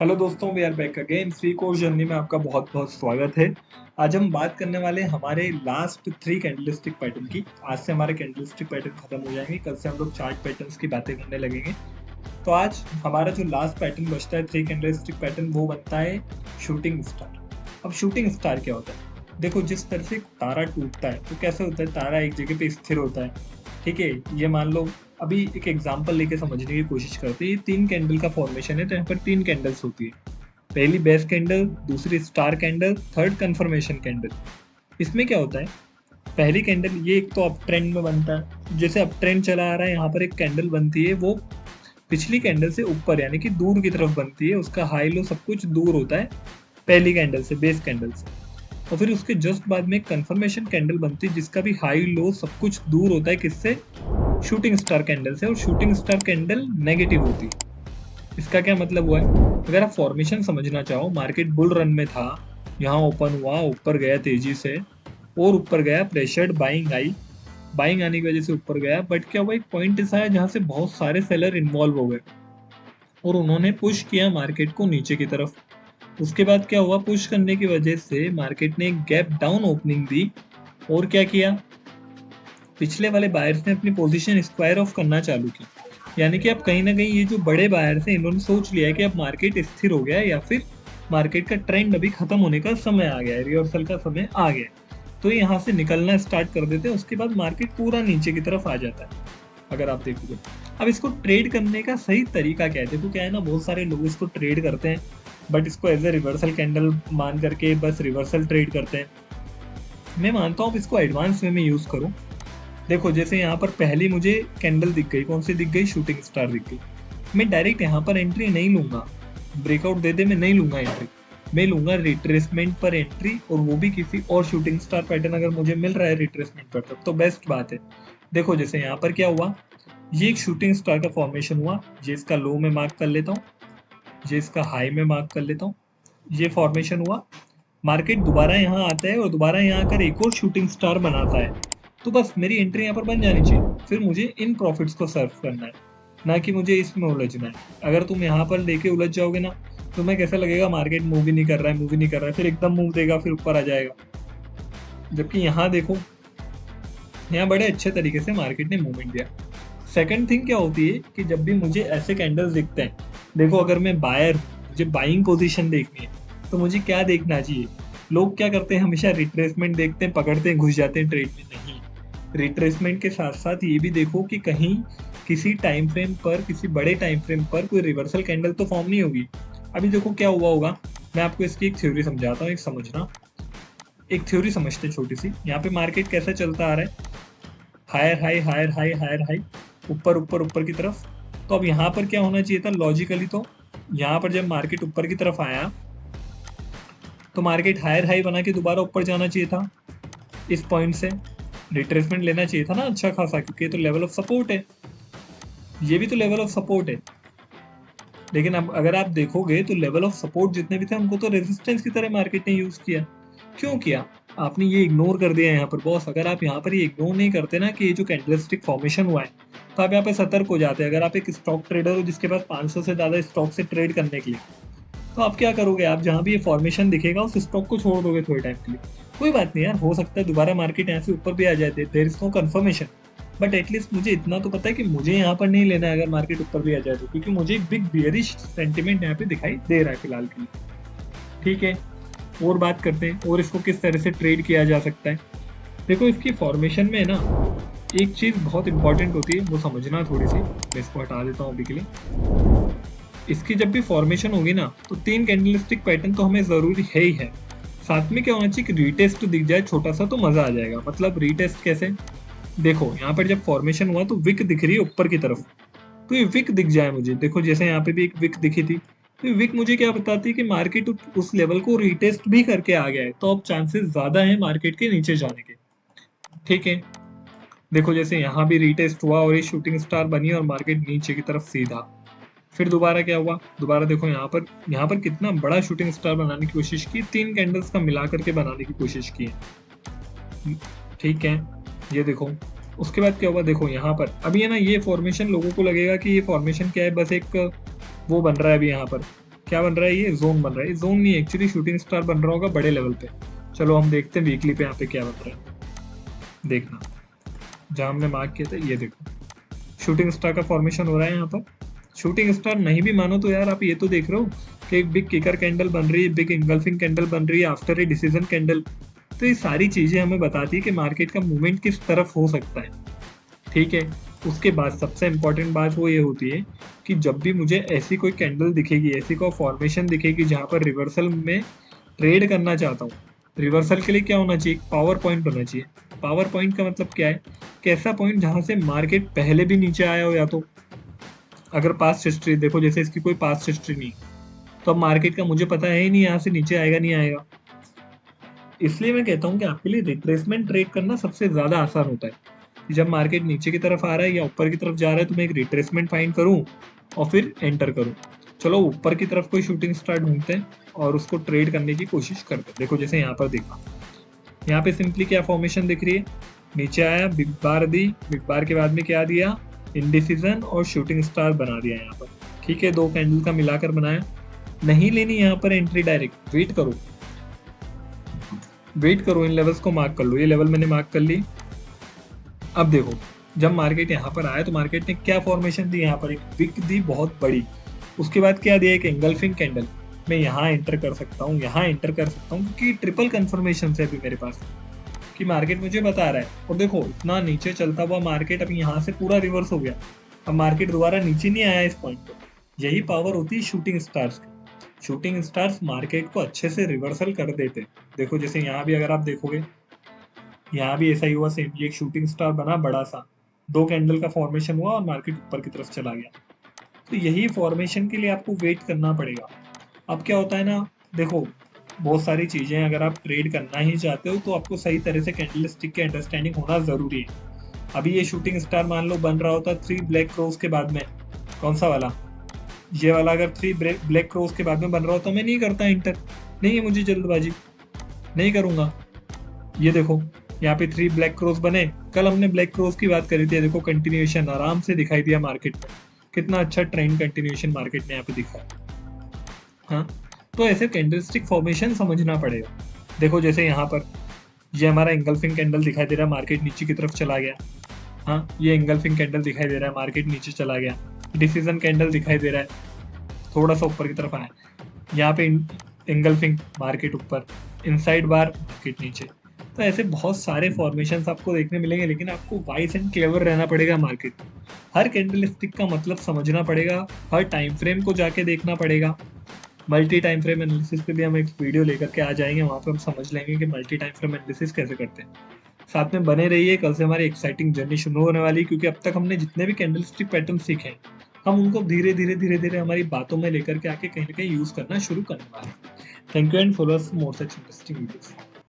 Hello दोस्तों, we are back again. Free course journey में आपका बहुत बहुत स्वागत है। आज हम बात करने वाले हैं हमारे लास्ट 3 कैंडलस्टिक पैटर्न की। आज से हमारे कैंडलस्टिक पैटर्न खत्म हो जाएंगे। कल से हम लोग चार्ट पैटर्न्स की बातें करने लगेंगे। तो आज हमारा जो लास्ट पैटर्न बचता है 3 कैंडलस्टिक पैटर्न, वो बनता है शूटिंग स्टार। अब शूटिंग स्टार क्या होता है? देखो, जिस तरह से तारा टूटता है तो कैसे होता है, तारा एक जगह पे स्थिर होता है। ठीक है, ये मान लो। अभी एक एग्जांपल लेके समझने की कोशिश करते हैं। ये 3 कैंडल का फॉर्मेशन है, तो यहाँ पर 3 कैंडल्स होती है। पहली बेस कैंडल, दूसरी star candle, third confirmation candle. इसमें क्या होता है, पहली कैंडल ये एक तो अप ट्रेंड में बनता है। जैसे अप ट्रेंड चला आ रहा है, यहाँ पर एक कैंडल बनती है, वो पिछली कैंडल से ऊपर यानी कि दूर की तरफ बनती है। उसका हाई लो सब कुछ दूर होता है पहली कैंडल से, बेस कैंडल से। और फिर उसके जस्ट बाद में एक कंफर्मेशन कैंडल बनती है, जिसका भी हाई लो सब कुछ दूर होता है, किससे? शूटिंग स्टार कैंडल से। और शूटिंग स्टार कैंडल नेगेटिव होती है। इसका क्या मतलब हुआ है? अगर आप फॉर्मेशन समझना चाहो, मार्केट बुल रन में था, यहाँ ओपन हुआ, ऊपर गया तेजी से और ऊपर गया, प्रेशर्ड बाइंग आई, बाइंग आने की वजह से ऊपर गया। बट क्या हुआ, एक पॉइंट ऐसा है जहाँ से बहुत सारे सेलर इन्वॉल्व हो गए और उन्होंने पुश किया मार्केट को नीचे की तरफ। उसके बाद क्या हुआ, पुश करने की वजह से मार्केट ने एक गैप डाउन ओपनिंग दी और क्या किया, पिछले वाले बायर्स ने अपनी पोजीशन स्क्वायर ऑफ करना चालू की। यानी कि अब कहीं ना कहीं ये जो बड़े बायर्स हैं, इन्होंने सोच लिया है कि अब मार्केट स्थिर हो गया है, या फिर मार्केट का ट्रेंड अभी खत्म होने का समय आ गया है, रिवर्सल का समय आ गया है। तो यहाँ से निकलना स्टार्ट कर देते हैं। उसके बाद मार्केट पूरा नीचे की तरफ आ जाता है, अगर आप देखोगे। अब इसको ट्रेड करने का सही तरीका क्या है? देखो क्या है ना, बहुत सारे लोग इसको ट्रेड करते हैं, बट इसको एज ए रिवर्सल कैंडल मान करके बस रिवर्सल ट्रेड करते हैं। मैं मानता हूँ इसको एडवांस वे में यूज करूँ। देखो, जैसे यहाँ पर पहली मुझे कैंडल दिख गई, कौन सी दिख गई? शूटिंग स्टार दिख गई। मैं डायरेक्ट यहाँ पर एंट्री नहीं लूंगा, ब्रेकआउट दे दे मैं नहीं लूंगा एंट्री। मैं लूंगा रिट्रेसमेंट पर एंट्री, और वो भी किसी और शूटिंग स्टार पैटर्न अगर मुझे मिल रहा है रिट्रेसमेंट पर, तब तो बेस्ट बात है। देखो, जैसे यहाँ पर क्या हुआ, ये एक शूटिंग स्टार का फॉर्मेशन हुआ। ये इसका लो में मार्क कर लेता हूँ, ये इसका हाई में मार्क कर लेता हूँ। ये फॉर्मेशन हुआ, मार्केट दोबारा यहाँ आता है और दोबारा यहाँ आकर एक और शूटिंग स्टार बनाता है। तो बस मेरी एंट्री यहाँ पर बन जानी चाहिए। फिर मुझे इन प्रॉफिट्स को सर्व करना है, ना कि मुझे इसमें उलझना है। अगर तुम यहाँ पर लेके उलझ जाओगे ना, तुम्हें कैसा लगेगा, मार्केट मूव ही नहीं कर रहा है, मूव ही नहीं कर रहा है, फिर एकदम मूव देगा, फिर ऊपर आ जाएगा। जबकि यहाँ देखो, यहाँ बड़े अच्छे तरीके से मार्केट ने मूवमेंट दिया। सेकंड थिंग क्या होती है कि जब भी मुझे ऐसे कैंडल्स दिखते हैं, देखो अगर मैं बायर, मुझे बाइंग पोजीशन देखनी है, तो मुझे क्या देखना चाहिए? लोग क्या करते हैं, हमेशा रिट्रेसमेंट देखते हैं, पकड़ते हैं, घुस जाते हैं ट्रेड में। नहीं, रिट्रेसमेंट के साथ साथ ये भी देखो कि कहीं किसी टाइम फ्रेम पर, किसी बड़े टाइम फ्रेम पर कोई रिवर्सल कैंडल तो फॉर्म नहीं होगी। अभी देखो क्या हुआ होगा, मैं आपको इसकी एक थ्योरी समझाता हूँ, एक समझना। एक थ्योरी समझते हैं छोटी सी। यहाँ पे मार्केट कैसा चलता आ रहा है, higher high, higher high, higher high, ऊपर ऊपर ऊपर की तरफ। तो अब यहाँ पर क्या होना चाहिए था लॉजिकली? तो यहाँ पर जब मार्केट ऊपर की तरफ आया, तो मार्केट हायर हाई बना के दोबारा ऊपर जाना चाहिए था। इस पॉइंट से रिट्रेसमेंट लेना चाहिए था ना अच्छा खासा, क्योंकि ये तो लेवल ऑफ सपोर्ट है, ये भी तो लेवल ऑफ सपोर्ट है। लेकिन अब अगर आप देखोगे तो लेवल ऑफ सपोर्ट जितने भी थे, हमको तो रेजिस्टेंस की तरह मार्केट ने यूज किया। क्यों किया? आपने ये इग्नोर कर दिया यहाँ पर बॉस। अगर आप यहाँ पर ये इग्नोर नहीं करते ना कि ये जो कैंडलस्टिक फॉर्मेशन हुआ है, तो आप यहाँ पे सतर्क हो जाते। अगर आप एक स्टॉक ट्रेडर हो जिसके पास 500 से ज्यादा स्टॉक से ट्रेड करने के लिए, तो आप क्या करोगे? आप जहाँ भी ये फॉर्मेशन दिखेगा उस स्टॉक को छोड़ दोगे थोड़े टाइम के लिए। कोई बात नहीं यार, हो सकता है दोबारा मार्केट यहाँ से ऊपर भी आ जाए, there is no confirmation. But at least मुझे इतना तो पता है कि मुझे यहाँ पर नहीं लेना है अगर मार्केट ऊपर भी आ जाए तो, क्योंकि मुझे एक बिग बियरिश सेंटिमेंट यहाँ पे दिखाई दे रहा है फिलहाल के लिए। ठीक है, और बात करते हैं और इसको किस तरह से ट्रेड किया जा सकता है। देखो, इसकी फॉर्मेशन में ना एक चीज बहुत इंपॉर्टेंट होती है, वो समझना थोड़ी सी। मैं इसको हटा देता हूँ अभी के लिए। इसकी जब भी फॉर्मेशन होगी ना, तो 3 कैंडलस्टिक पैटर्न तो हमें जरूरी है ही है। साथ में क्या होना चाहिए कि रीटेस्ट दिख जाए छोटा सा, तो मजा आ जाएगा। मतलब रीटेस्ट कैसे? देखो यहाँ पर जब फॉर्मेशन हुआ तो विक दिख रही है ऊपर की तरफ, तो ये विक दिख जाए मुझे। देखो जैसे यहाँ पे भी एक विक दिखी थी, तो ये विक मुझे क्या बताती है कि मार्केट उस लेवल को रीटेस्ट भी करके आ गया है, तो अब चांसेस ज्यादा है मार्केट के नीचे जाने के। ठीक है, देखो जैसे यहाँ भी रीटेस्ट हुआ और ये शूटिंग स्टार बनी और मार्केट नीचे की तरफ सीधा। फिर दोबारा क्या हुआ, दोबारा देखो यहाँ पर कितना बड़ा शूटिंग स्टार बनाने की कोशिश की, 3 कैंडल्स का मिला करके बनाने की कोशिश की है। ठीक है, ये देखो। उसके बाद क्या हुआ, देखो यहाँ पर अभी है ना, ये फॉर्मेशन लोगों को लगेगा कि ये फॉर्मेशन क्या है, बस एक वो बन रहा है अभी यहाँ पर क्या बन रहा है, ये जोन बन रहा है, जोन नहीं एक्चुअली शूटिंग स्टार बन रहा होगा बड़े लेवल पे। चलो हम देखते हैं वीकली पे यहाँ पे क्या बन रहा है। देखना जहाँ हमने मार्क किया था, ये देखो शूटिंग स्टार का फॉर्मेशन हो रहा है यहाँ पर। शूटिंग स्टार नहीं भी मानो तो यार आप ये तो देख रहे हो कि एक बिग किकर कैंडल बन रही है, बिग इंगल्फिंग कैंडल बन रही है आफ्टर ए डिसीजन कैंडल। तो ये सारी चीजें हमें बताती है कि मार्केट का मूवमेंट किस तरफ हो सकता है। ठीक है, उसके बाद सबसे इंपॉर्टेंट बात वो ये होती है कि जब भी मुझे ऐसी कोई कैंडल दिखेगी, ऐसी कोई फॉर्मेशन दिखेगी जहां पर रिवर्सल में ट्रेड करना चाहता हूँ, रिवर्सल के लिए क्या होना चाहिए, पावर पॉइंट होना चाहिए। पावर पॉइंट का मतलब क्या है, कैसा पॉइंट जहां से मार्केट पहले भी नीचे आया हो, या तो अगर पास्ट हिस्ट्री देखो, जैसे इसकी कोई पास्ट हिस्ट्री नहीं, तो अब मार्केट का मुझे पता है ही नहीं यहाँ से नीचे आएगा नहीं आएगा। इसलिए मैं कहता हूँ कि आपके लिए रिट्रेसमेंट ट्रेड करना सबसे ज्यादा आसान होता है कि जब मार्केट नीचे की तरफ आ रहा है या ऊपर की तरफ जा रहा है तो मैं एक रिट्रेसमेंट फाइंड करूँ और फिर एंटर करूँ। चलो ऊपर की तरफ कोई शूटिंग स्टार ढूंढते हैं और उसको ट्रेड करने की कोशिश करते हैं। देखो जैसे यहाँ पर देखा, यहाँ पे सिंपली क्या फॉर्मेशन दिख रही है, नीचे आया, बिग बार दी, बिग बार के बाद में क्या दिया, इंडिसीजन और शूटिंग स्टार बना दिया यहाँ पर। ठीक है, दो कैंडल का मिलाकर बनाया। नहीं लेनी यहाँ पर एंट्री डायरेक्ट, वेट करो, वेट करो, इन लेवल्स को मार्क कर लो। ये लेवल मैंने मार्क कर ली। अब देखो जब मार्केट यहाँ पर आया तो मार्केट ने क्या फॉर्मेशन दी, यहाँ पर एक विक दी बहुत बड़ी, उसके बाद क्या दिया, एक एंगल्फिंग कैंडल। मैं यहाँ एंटर कर सकता हूँ, यहाँ एंटर कर सकता हूँ क्योंकि ट्रिपल कंफर्मेशन है अभी मेरे पास कि मार्केट मुझे बता रहा है। और देखो इतना नीचे चलता हुआ मार्केट अभी यहाँ से पूरा रिवर्स हो गया, अब मार्केट दोबारा नीचे नहीं आया इस पॉइंट पे। यही पावर होती है शूटिंग स्टार्स की। शूटिंग स्टार्स मार्केट को अच्छे से रिवर्सल कर देते। देखो जैसे यहाँ भी अगर आप देखोगे, यहाँ भी ऐसा ही हुआ सेम, ये एक शूटिंग स्टार बना बड़ा सा, दो कैंडल का फॉर्मेशन हुआ और मार्केट ऊपर की तरफ चला गया। तो यही फॉर्मेशन के लिए आपको वेट करना पड़ेगा। अब क्या होता है ना, देखो बहुत सारी चीजें अगर आप ट्रेड करना ही चाहते हो तो आपको सही तरह से कैंडल स्टिक की अंडरस्टैंडिंग होना जरूरी है। अभी ये शूटिंग स्टार मान लो बन रहा होता 3 ब्लैक क्रोस के बाद में, कौन सा वाला, ये वाला, अगर 3 ब्लैक क्रोस के बाद में बन रहा होता मैं नहीं करता इंटर, नहीं है मुझे जल्दबाजी, नहीं करूंगा। ये देखो यहाँ पे 3 ब्लैक क्रॉस बने, कल हमने ब्लैक क्रॉस की बात करी थी, देखो कंटिन्यूएशन आराम से दिखाई दिया मार्केट में, कितना अच्छा ट्रेंड कंटिन्यूएशन मार्केट ने यहाँ पे दिखा। हाँ, तो ऐसे कैंडलस्टिक फॉर्मेशन समझना पड़ेगा। देखो जैसे यहाँ पर ये हमारा एंगल्फिंग कैंडल दिखाई दे रहा है, मार्केट नीचे की तरफ चला गया। हाँ, ये एंगल्फिंग कैंडल दिखाई दे रहा है, मार्केट नीचे चला गया। डिसीजन कैंडल दिखाई दे रहा है, थोड़ा सा ऊपर की तरफ आया, यहाँ पे एंगल्फिंग, मार्केट ऊपर, इनसाइड बार, मार्केट नीचे। तो ऐसे बहुत सारे फॉर्मेशंस आपको देखने मिलेंगे, लेकिन आपको वाइज एंड क्लेवर रहना पड़ेगा मार्केट में। हर कैंडल स्टिक का मतलब समझना पड़ेगा, हर टाइम फ्रेम को जाके देखना पड़ेगा। मल्टी टाइम फ्रेम एनालिसिस पे भी हम एक वीडियो लेकर के आ जाएंगे, वहाँ पे हम समझ लेंगे कि मल्टी टाइम फ्रेम एनालिसिस कैसे करते हैं। साथ में बने रहिए, कल से हमारी एक्साइटिंग जर्नी शुरू होने वाली है, क्योंकि अब तक हमने जितने भी कैंडल स्टिक पैटर्न सीखे हैं हम उनको धीरे धीरे धीरे धीरे हमारी बातों में लेकर के आके कहीं ना कहीं यूज करना शुरू करने वाले हैं। Thank you and follow us for more such interesting videos.